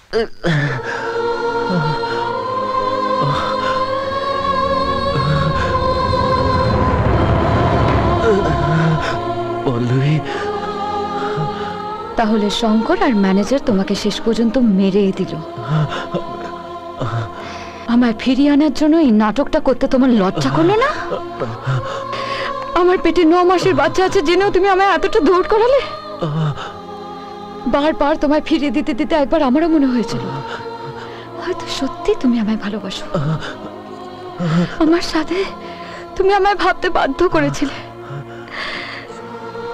পল্লবী, তাহলে শঙ্কর আর ম্যানেজার তোমাকে শেষ পর্যন্ত মেরেই দিল। আমায় ফিরিয়ে আনার জন্য এই নাটকটা করতে তোমার লজ্জা করলো না? আমার পেটে 9 মাসের বাচ্চা আছে জেনেও তুমি আমায় এতটা দৌড় করালে। বারবার তোমায় ফিরিয়ে দিতে দিতে একবার আমারও মনে হয়েছিল হয়তো সত্যি তুমি আমায় ভালোবাসো। আমার সাথে তুমি আমায় ভাবতে বাধ্য করেছিলে।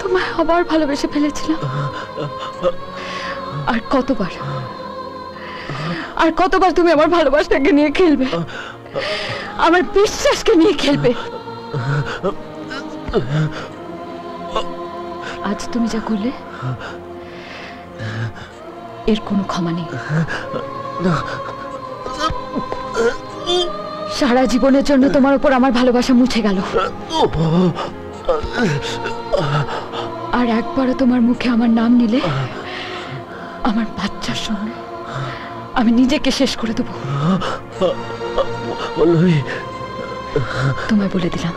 তোমায় আবার ভালোবেসে ফেলেছিলাম। আর কতবার তুমি আমার ভালোবাসাকে নিয়ে খেলবে, আমার বিশ্বাসকে নিয়ে খেলবে। আজ তুমি যা করলে এর কোনো ক্ষমা নেই। সারা জীবনের জন্য তোমার উপর আমার ভালোবাসা মুছে গেল। আর একবারও তোমার মুখে আমার নাম নিলে আমার বাচ্চার সঙ্গে আমি নিজেকে শেষ করে দেবো। তোমায় বলে দিলাম।